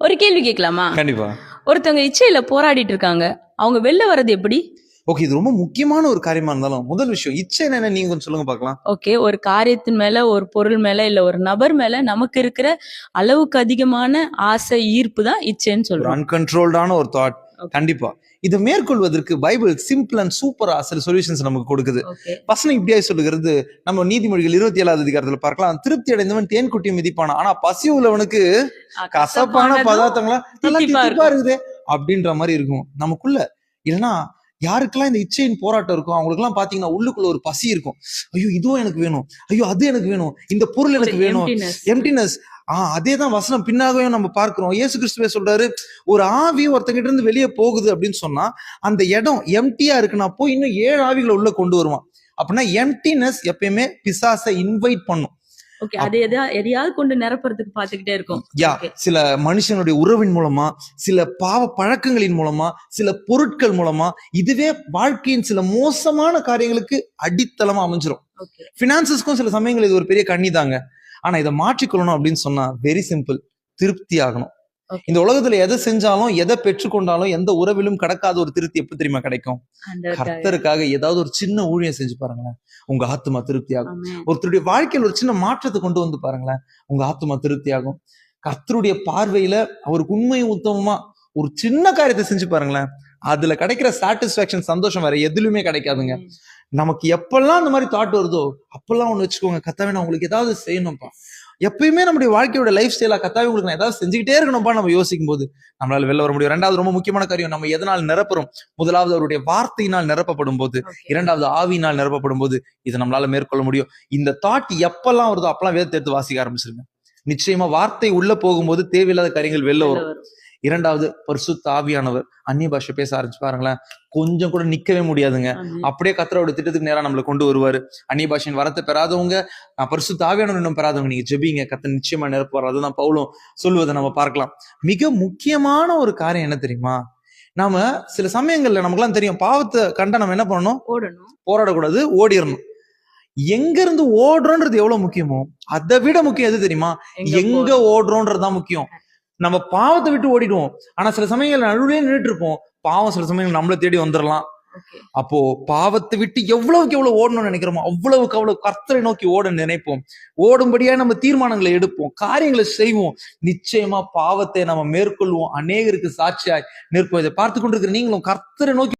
ஒரு கேள்வி கேட்கலாமா? கண்டிப்பா. ஒருத்தவங்க இச்சையில போராடிட்டு இருக்காங்க. அவங்க வெளில வர்றது எப்படி? ஓகே, இது ரொம்ப முக்கியமான ஒரு காரியமா இருந்தாலும் முதல் விஷயம் இச்சை என்ன நீங்க கொஞ்சம் சொல்லுங்க பார்க்கலாம். ஓகே, ஒரு காரியத்தின் மேல, ஒரு பொருள் மேல, இல்ல ஒரு நபர் மேல நமக்கு இருக்கிற அளவுக்கு அதிகமான ஆசை, ஈர்ப்பு தான் இச்சைன்னு ஒரு சொல்றோம். அன்கண்ட்ரோல்டான ஒரு தாட். கண்டிப்பா இதை மேற்கொள்வதற்கு பைபிள் சிம்பிள் அண்ட் சூப்பரா சில சொல்யூஷன்ஸ் நமக்கு கொடுக்குது. ஓகே. வசனம் இப்படியாய் சொல்லுகிறது. நம்ம நீதிமொழிகள் 27வது அதிகாரத்துல பார்க்கலாம். திருப்தி அடைந்தவன் தேன் குட்டியை மிதிப்பானா, ஆனா பசி உள்ளவனுக்கு கசப்பான பதார்த்தங்களா நல்லா தித்திப்பா இருக்குது அப்படின்ற மாதிரி இருக்கும் நமக்குள்ள. இல்லைன்னா யாருக்கெல்லாம் இந்த இச்சையின் போராட்டம் இருக்கும் அவங்களுக்கு எல்லாம் பாத்தீங்கன்னா உள்ளுக்குள்ள ஒரு பசி இருக்கும். ஐயோ இதுவும் எனக்கு வேணும், ஐயோ அது எனக்கு வேணும், இந்த பொருள் எனக்கு வேணும், எம்டினஸ். அதேதான் வசனம் பின்னாகவே நம்ம பார்க்கிறோம். இயேசு கிறிஸ்துவே சொல்றாரு, ஒரு ஆவி ஒருத்தங்கிட்ட இருந்து வெளியே போகுது அப்படின்னு சொன்னா அந்த இடம் எம்டியா இருக்குன்னா போய் இன்னும் 7 ஆவிகளை உள்ள கொண்டு வருவான். அப்படின்னா எம்டினஸ் எப்பயுமே பிசாசை இன்வைட் பண்ணும். ஓகே, அது எதையாவது கொண்டு நிரப்புறதுக்கு பாத்துக்கிட்டே இருக்கும். சில மனுஷனுடைய உறவின் மூலமா, சில பாவ பழக்கங்களின் மூலமா, சில பொருட்கள் மூலமா, இதுவே வாழ்க்கையின் சில மோசமான காரியங்களுக்கு அடித்தளமா அமைஞ்சிரும். பினான்சஸ்க்கும் சில சமயங்கள் இது ஒரு பெரிய கண்ணி தாங்க. ஆனா இதை மாற்றிக்கொள்ளணும் அப்படின்னு சொன்னா வெரி சிம்பிள், திருப்தி ஆகணும். இந்த உலகத்துல எதை செஞ்சாலும் எதை பெற்றுக்கொண்டாலும் எந்த உறவிலும் கிடைக்காத ஒரு திருப்தி எப்ப தெரியுமா கிடைக்கும்? கர்த்தருக்காக ஏதாவது ஒரு சின்ன ஊழியம் செஞ்சு பாருங்களேன், உங்க ஆத்துமா திருப்தி ஆகும். ஒருத்தருடைய வாழ்க்கையில் ஒரு சின்ன மாற்றத்தை கொண்டு வந்து பாருங்களேன், உங்க ஆத்துமா திருப்தி ஆகும். கர்த்தருடைய பார்வையில அவருக்கு உண்மையும் உத்தமமா ஒரு சின்ன காரியத்தை செஞ்சு பாருங்களேன், அதுல கிடைக்கிற சாட்டிஸ்பாக்சன், சந்தோஷம் வேற எதுலுமே கிடைக்காதுங்க. நமக்கு எப்பெல்லாம் அந்த மாதிரி தாட் வருதோ அப்பெல்லாம் ஒண்ணு வச்சுக்கோங்க, கர்த்தாவே நான் உங்களுக்கு ஏதாவது செய்யணும்ப்பா. எப்பயுமே நம்முடைய வாழ்க்கையோட லைஃப் ஸ்டைலா கர்த்தாவே உங்களுக்கு நான் ஏதாவது செஞ்சுக்கிட்டே இருக்கணும்பா நம்ம யோசிக்கும் போது நம்மளால வெளில வர முடியும். ரெண்டாவது ரொம்ப முக்கியமான காரியம், நம்ம எதனால் நிரப்புறோம்? முதலாவது அவருடைய வார்த்தையினால் நிரப்பப்படும் போது, இரண்டாவது ஆவியினால் நிரப்பப்படும் போது இதை நம்மளால மேற்கொள்ள முடியும். இந்த தாட் எப்பெல்லாம் வருதோ அப்பெல்லாம் வேதத்தை எடுத்து வாசிக்க ஆரம்பிச்சிருங்க. நிச்சயமா வார்த்தை உள்ள போகும்போது தேவையில்லாத காரியங்கள் வெளில வரும். இரண்டாவது பரிசுத்த ஆவியானவர் அந்நிய பாஷை பேச ஆரம்பிச்சு பாருங்களேன், கொஞ்சம் கூட நிக்கவே முடியாதுங்க. அப்படியே கர்த்தரோட திட்டத்துக்கு நேரா நம்மளை கொண்டு வருவாரு. அந்நிய பாஷையின் வரத்தை பெறாதவங்க, பரிசுத்த ஆவியானவர் இன்னும் பெறாதவங்க, நீங்க ஜெபிங்க, கர்த்தர் நிச்சயமா நிரப்புவார். அதுதான் பவுலும் சொல்லுவதை நம்ம பார்க்கலாம். மிக முக்கியமான ஒரு காரியம் என்ன தெரியுமா? நாம சில சமயங்கள்ல நமக்கு தெரியும், பாவத்தை கண்டா நம்ம என்ன பண்ணணும்? போராடக்கூடாது, ஓடிடணும். எங்க இருந்து ஓடுறோன்றது எவ்வளவு முக்கியமோ அதை விட முக்கியம் எது தெரியுமா? எங்க ஓடுறோன்றதுதான் முக்கியம். நம்ம பாவத்தை விட்டு ஓடிடுவோம், ஆனா சில சமயங்கள் நடுவே நின்றுட்டு இருப்போம். பாவம் சில சமயங்கள் நம்மளை தேடி வந்துடலாம். அப்போ பாவத்தை விட்டு எவ்வளவுக்கு எவ்வளவு ஓடணும்னு நினைக்கிறோமோ அவ்வளவுக்கு அவ்வளவு கர்த்தரை நோக்கி ஓட நினைப்போம். ஓடும்படியா நம்ம தீர்மானங்களை எடுப்போம், காரியங்களை செய்வோம். நிச்சயமா பாவத்தை நம்ம மேற்கொள்வோம், அநேகருக்கு சாட்சியாய் நிற்போம். இதை பார்த்து கொண்டிருக்கிற நீங்களும் கர்த்தரை நோக்கி